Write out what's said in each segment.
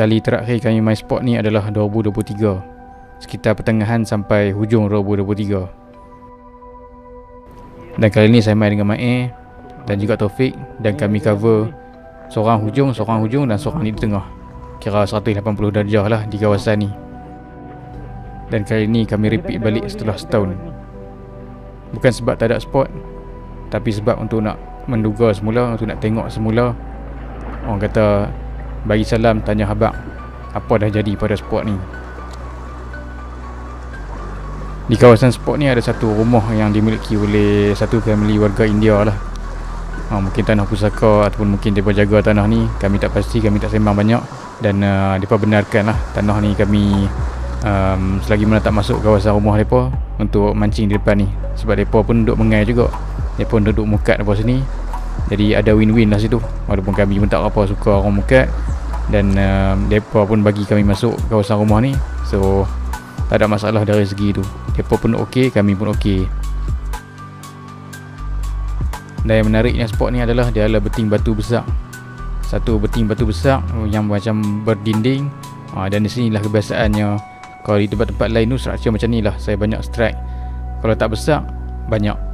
Kali terakhir kami main sport ni adalah 2023, sekitar pertengahan sampai hujung 2023. Dan kali ni saya main dengan Mae dan juga Taufik, dan kami cover seorang hujung dan seorang ni di tengah. Kira 180 darjah lah di kawasan ni. Dan kali ni kami repeat balik setelah setahun. Bukan sebab tak ada sport, tapi sebab untuk nak menduga semula, untuk nak tengok semula. Orang kata bagi salam tanya habaq, apa dah jadi pada sport ni. Di kawasan sport ni ada satu rumah yang dimiliki oleh satu family warga India lah. Mungkin tanah pusaka ataupun mungkin mereka jaga tanah ni. Kami tak pasti, kami tak sembang banyak. Dan mereka benarkan lah tanah ni kami selagi mana tak masuk kawasan rumah mereka untuk mancing di depan ni. Sebab mereka pun duduk mengai juga, mereka pun duduk mukat depan sini. Jadi ada win-win lah situ. Walaupun kami pun tak apa suka orang mukat, dan mereka pun bagi kami masuk kawasan rumah ni. So tak ada masalah dari segi tu. Mereka pun okey, kami pun okey. Dan yang menariknya spot ni adalah dia adalah beting batu besar. Satu beting batu besar yang macam berdinding. Dan di sinilah kebiasaannya. Kalau di tempat-tempat lain tu struktur macam ni lah, saya banyak strike. Kalau tak besar, banyak.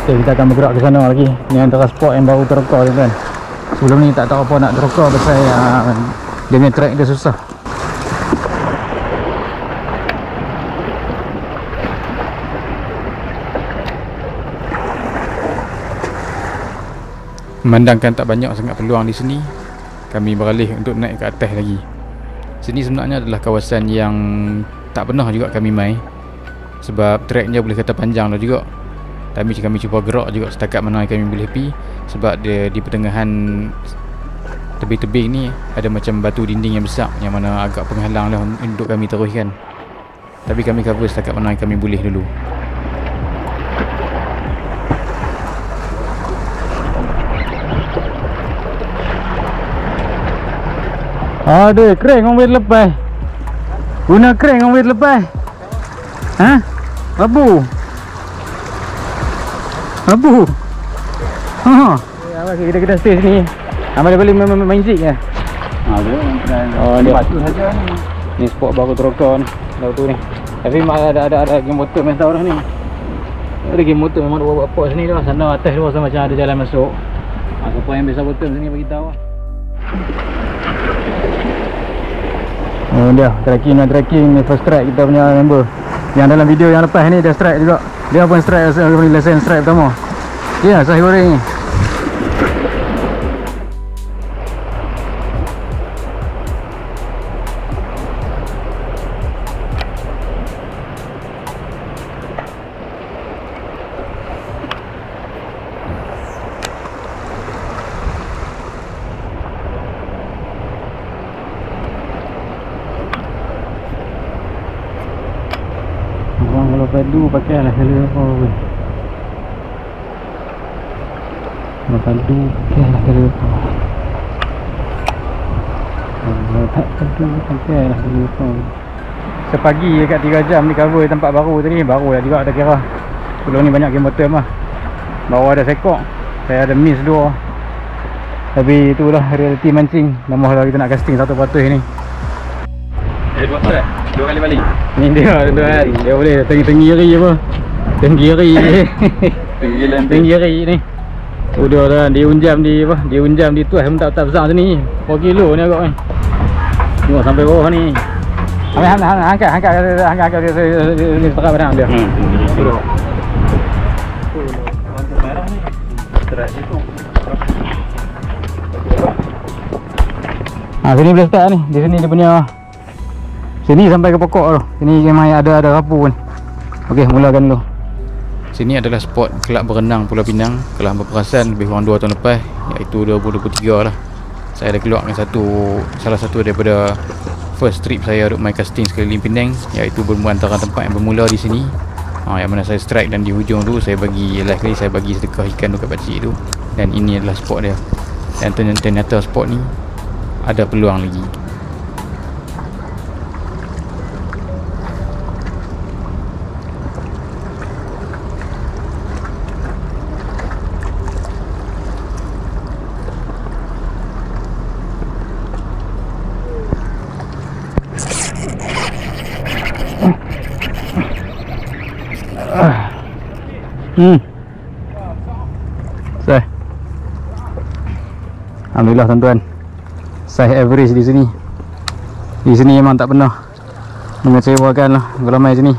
Okay, kita akan bergerak ke sana lagi. Ni antara spot yang baru terokar tuan. Sebelum ni tak tahu apa nak terokar pasal dia punya track dia susah. Memandangkan tak banyak sangat peluang di sini, kami beralih untuk naik ke atas lagi. Sini sebenarnya adalah kawasan yang tak pernah juga kami main, sebab tracknya boleh kata panjang lah juga. Tapi kami cuba gerak juga setakat mana kami boleh pergi. Sebab dia di pertengahan tebing-tebing ni ada macam batu dinding yang besar, yang mana agak penghalang lah untuk kami teruskan. Tapi kami cover setakat mana kami boleh dulu. Aduh, kering orang boleh lepas. Guna kering orang boleh lepas. Ha? Abu. Kita stay sini. Amal boleh main zik ke? Dia batu saja ni. Ni spot baru terokar ni. Lalu tu ni. Tapi ada game motor main tahu dah ni. Ada game motor memang buat apa sini dah. Sana atas tu macam ada jalan masuk. Siapa yang biasa motor sini bagi tahu. Dia tracking ni first strike kita punya member. Yang dalam video yang lepas ni dia strike juga. Dia pun strike lesen strike pertama. Ya, saya goreng ni. Kalau padu pakailah kalau apa pun. Kalau padu pakailah kalau apa. Kalau tak padu pakailah kalau apa. Sepagi dekat 3 jam ni cover tempat baru tadi. Baru dah juga ada kira. Sebelum ni banyak game motor mah. Baru ada sekok. Saya ada miss 2. Tapi itulah reality mancing. Nampak lah kita nak casting 1% ni. Dua kali balik. Ni dia tuan. Dia boleh tinggi-tinggi apa. Tinggi ni. Udah lah dia unjam di apa? Dia unjam di tuas pun tak besar sini. 4 kilo ni agak ni. Tengok sampai bawah ni. Angkat ni sepakat padang dia. Sini boleh start ni. Di sini dia punya. Sini sampai ke pokok tu. Sini memang ada rapu pun. Okey, mulakan dulu. Sini adalah spot kelab berenang Pulau Pinang. Kelah berperasan lebih kurang 2 tahun lepas, iaitu 2023 lah. Saya ada keluarkan salah satu daripada first trip saya untuk main casting sekeliling Penang, iaitu bermula antara tempat yang bermula di sini Yang mana saya strike dan di hujung tu saya bagi last kali saya bagi sedekah ikan tu kat pakcik tu. Dan ini adalah spot dia. Dan ternyata spot ni ada peluang lagi. Sah. Alhamdulillah tuan-tuan. Size average di sini. Di sini memang tak pernah mengecewakan lah gelamai sini.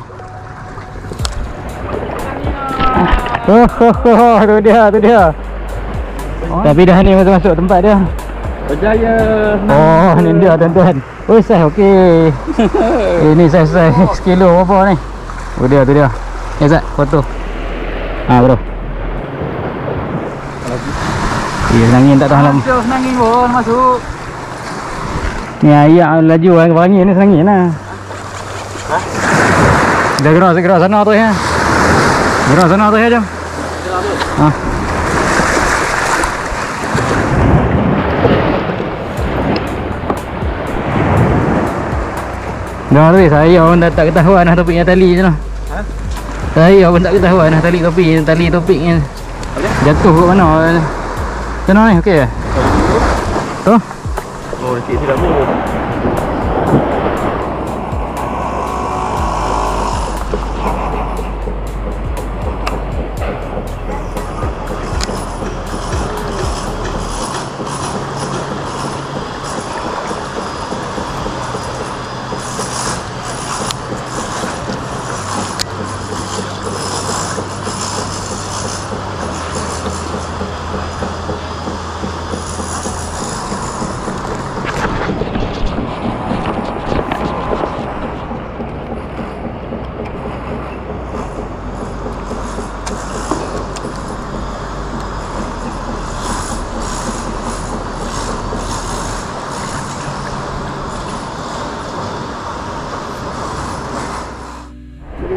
Tu dia. Tapi dah ni masuk tempat dia. Berjaya. Oh, ni dia tuan-tuan. Oh, size okey. Ini size sekilo berapa ni? Tu dia. Ya Zat, foto. Bro. Senangin tak tahan lama. Senangin pun masuk. Ni ayak laju kan angin ni senangin lah. Dah gerak sana tu ya. Gerak sana tu ya jom. Dah tu saya pun tak ketahuan dah topiknya tali je lah. Saya pun tak ketahuan dah tali topiknya. Jatuh kat mana? Macam mana ni? Okey ke? Tu? Oh, sikit silap ni.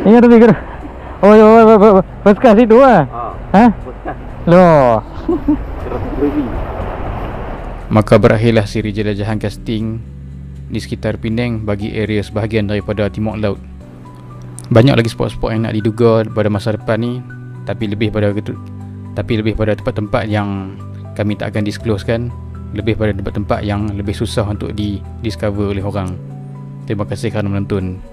Ingat tu fikir. Oh, bekas itu ah. Ha? Loh. Maka berakhirlah siri jelajahan casting di sekitar Penang bagi area sebahagian daripada Timur Laut. Banyak lagi spot-spot yang nak diduga pada masa depan ni, tapi lebih pada tempat-tempat yang kami tak akan disclosekan, lebih pada tempat-tempat yang lebih susah untuk di discover oleh orang. Terima kasih kerana menonton.